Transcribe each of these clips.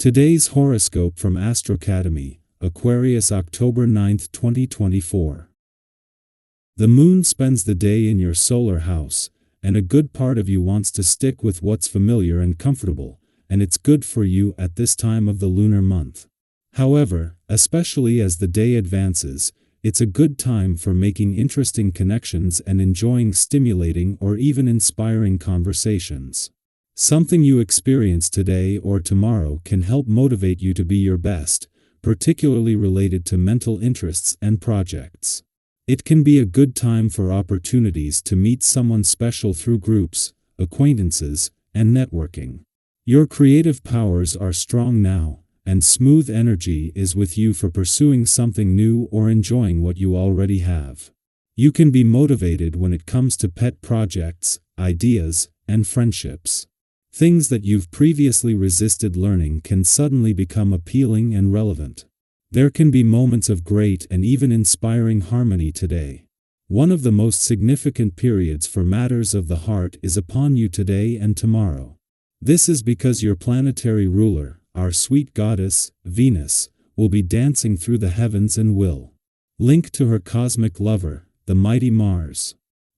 Today's horoscope from Astrocademy, Aquarius October 9, 2024. The moon spends the day in your solar house, and a good part of you wants to stick with what's familiar and comfortable, and it's good for you at this time of the lunar month. However, especially as the day advances, it's a good time for making interesting connections and enjoying stimulating or even inspiring conversations. Something you experience today or tomorrow can help motivate you to be your best, particularly related to mental interests and projects. It can be a good time for opportunities to meet someone special through groups, acquaintances, and networking. Your creative powers are strong now, and smooth energy is with you for pursuing something new or enjoying what you already have. You can be motivated when it comes to pet projects, ideas, and friendships. Things that you've previously resisted learning can suddenly become appealing and relevant. There can be moments of great and even inspiring harmony today. One of the most significant periods for matters of the heart is upon you today and tomorrow. This is because your planetary ruler, our sweet goddess, Venus, will be dancing through the heavens and will link to her cosmic lover, the mighty Mars.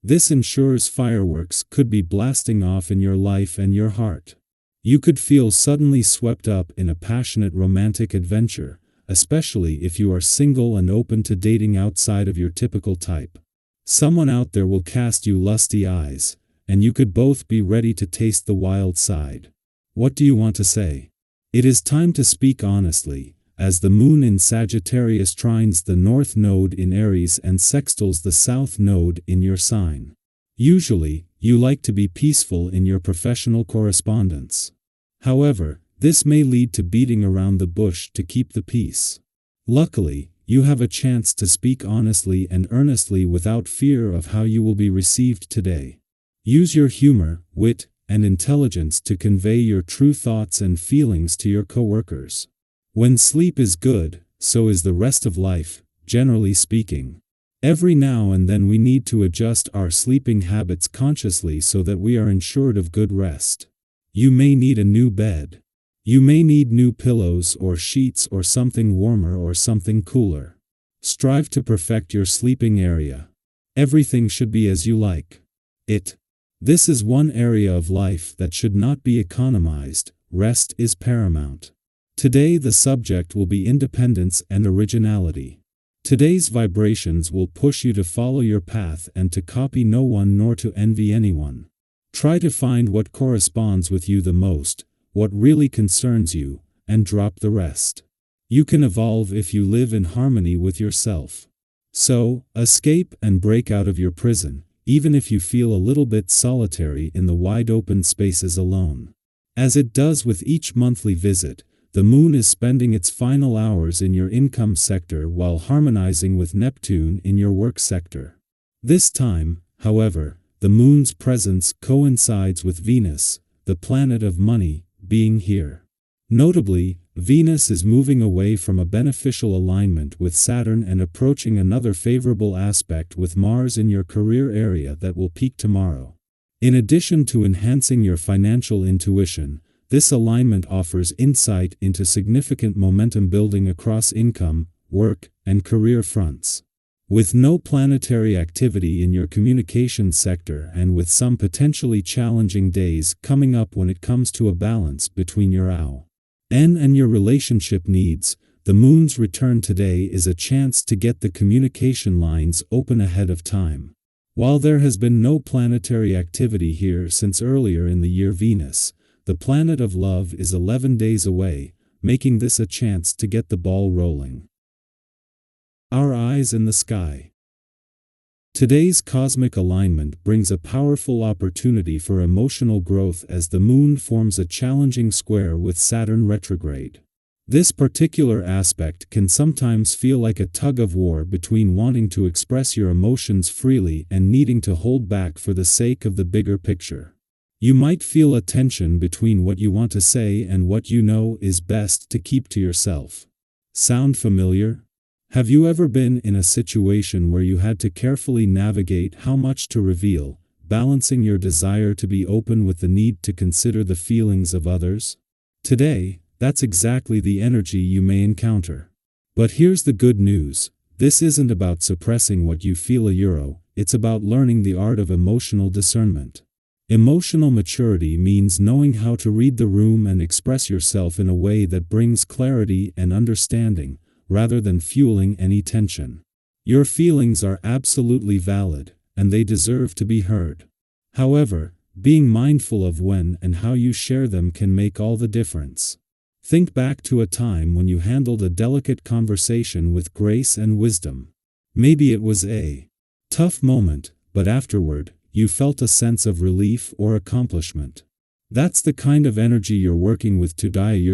This ensures fireworks could be blasting off in your life and your heart. You could feel suddenly swept up in a passionate romantic adventure, especially if you are single and open to dating outside of your typical type. Someone out there will cast you lusty eyes, and you could both be ready to taste the wild side. What do you want to say? It is time to speak honestly, as the moon in Sagittarius trines the north node in Aries and sextiles the south node in your sign. Usually, you like to be peaceful in your professional correspondence. However, this may lead to beating around the bush to keep the peace. Luckily, you have a chance to speak honestly and earnestly without fear of how you will be received today. Use your humor, wit, and intelligence to convey your true thoughts and feelings to your coworkers. When sleep is good, so is the rest of life, generally speaking. Every now and then we need to adjust our sleeping habits consciously so that we are ensured of good rest. You may need a new bed. You may need new pillows or sheets or something warmer or something cooler. Strive to perfect your sleeping area. Everything should be as you like it. This is one area of life that should not be economized. Rest is paramount. Today the subject will be independence and originality. Today's vibrations will push you to follow your path and to copy no one nor to envy anyone. Try to find what corresponds with you the most, what really concerns you, and drop the rest. You can evolve if you live in harmony with yourself. So, escape and break out of your prison, even if you feel a little bit solitary in the wide open spaces alone. As it does with each monthly visit, the moon is spending its final hours in your income sector while harmonizing with Neptune in your work sector. This time, however, the moon's presence coincides with Venus, the planet of money, being here. Notably, Venus is moving away from a beneficial alignment with Saturn and approaching another favorable aspect with Mars in your career area that will peak tomorrow. In addition to enhancing your financial intuition, this alignment offers insight into significant momentum building across income, work, and career fronts. With no planetary activity in your communication sector and with some potentially challenging days coming up when it comes to a balance between your and your relationship needs, the moon's return today is a chance to get the communication lines open ahead of time. While there has been no planetary activity here since earlier in the year, Venus, the planet of love, is 11 days away, making this a chance to get the ball rolling. Our eyes in the sky. Today's cosmic alignment brings a powerful opportunity for emotional growth as the moon forms a challenging square with Saturn retrograde. This particular aspect can sometimes feel like a tug of war between wanting to express your emotions freely and needing to hold back for the sake of the bigger picture. You might feel a tension between what you want to say and what you know is best to keep to yourself. Sound familiar? Have you ever been in a situation where you had to carefully navigate how much to reveal, balancing your desire to be open with the need to consider the feelings of others? Today, that's exactly the energy you may encounter. But here's the good news. This isn't about suppressing what you feel, it's about learning the art of emotional discernment. Emotional maturity means knowing how to read the room and express yourself in a way that brings clarity and understanding, rather than fueling any tension. Your feelings are absolutely valid, and they deserve to be heard. However, being mindful of when and how you share them can make all the difference. Think back to a time when you handled a delicate conversation with grace and wisdom. Maybe it was a tough moment, but afterward, you felt a sense of relief or accomplishment. That's the kind of energy you're working with today,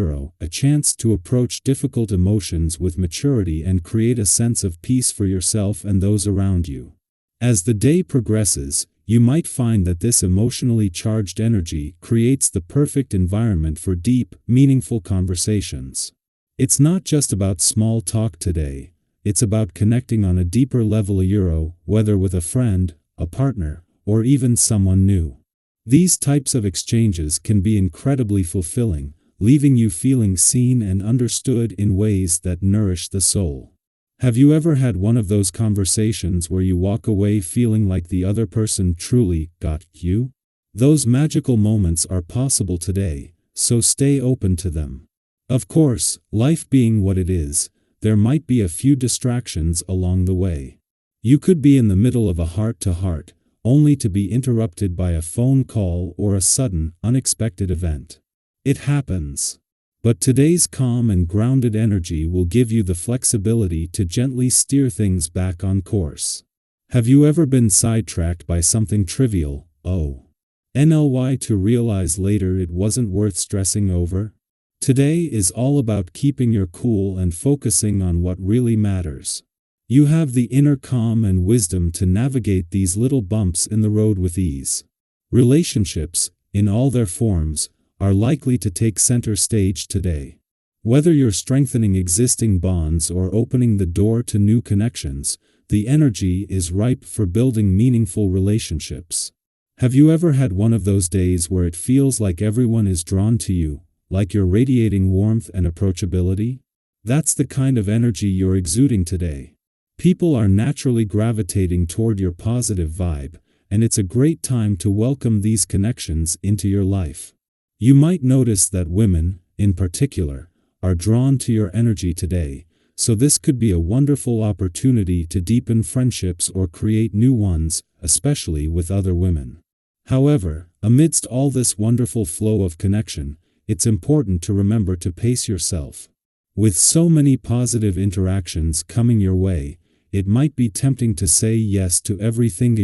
a chance to approach difficult emotions with maturity and create a sense of peace for yourself and those around you. As the day progresses, you might find that this emotionally charged energy creates the perfect environment for deep, meaningful conversations. It's not just about small talk today, it's about connecting on a deeper level, whether with a friend, a partner, or even someone new. These types of exchanges can be incredibly fulfilling, leaving you feeling seen and understood in ways that nourish the soul. Have you ever had one of those conversations where you walk away feeling like the other person truly got you? Those magical moments are possible today, so stay open to them. Of course, life being what it is, there might be a few distractions along the way. You could be in the middle of a heart-to-heart, only to be interrupted by a phone call or a sudden, unexpected event. It happens. But today's calm and grounded energy will give you the flexibility to gently steer things back on course. Have you ever been sidetracked by something trivial, only to realize later it wasn't worth stressing over? Today is all about keeping your cool and focusing on what really matters. You have the inner calm and wisdom to navigate these little bumps in the road with ease. Relationships, in all their forms, are likely to take center stage today. Whether you're strengthening existing bonds or opening the door to new connections, the energy is ripe for building meaningful relationships. Have you ever had one of those days where it feels like everyone is drawn to you, like you're radiating warmth and approachability? That's the kind of energy you're exuding today. People are naturally gravitating toward your positive vibe, and it's a great time to welcome these connections into your life. You might notice that women, in particular, are drawn to your energy today, so this could be a wonderful opportunity to deepen friendships or create new ones, especially with other women. However, amidst all this wonderful flow of connection, it's important to remember to pace yourself. With so many positive interactions coming your way, it might be tempting to say yes to everything,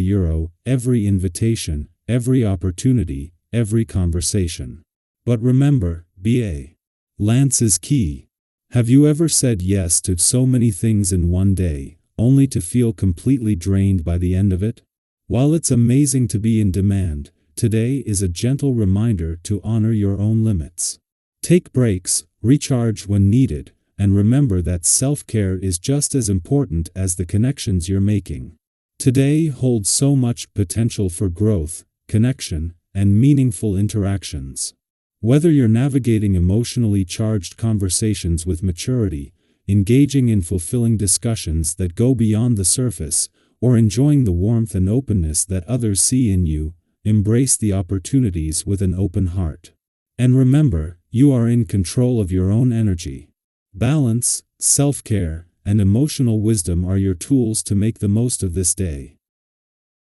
every invitation, every opportunity, every conversation. But remember, balance is key. Have you ever said yes to so many things in one day, only to feel completely drained by the end of it? While it's amazing to be in demand, today is a gentle reminder to honor your own limits. Take breaks, recharge when needed, and remember that self-care is just as important as the connections you're making. Today holds so much potential for growth, connection, and meaningful interactions. Whether you're navigating emotionally charged conversations with maturity, engaging in fulfilling discussions that go beyond the surface, or enjoying the warmth and openness that others see in you, embrace the opportunities with an open heart. And remember, you are in control of your own energy. Balance, self-care, and emotional wisdom are your tools to make the most of this day.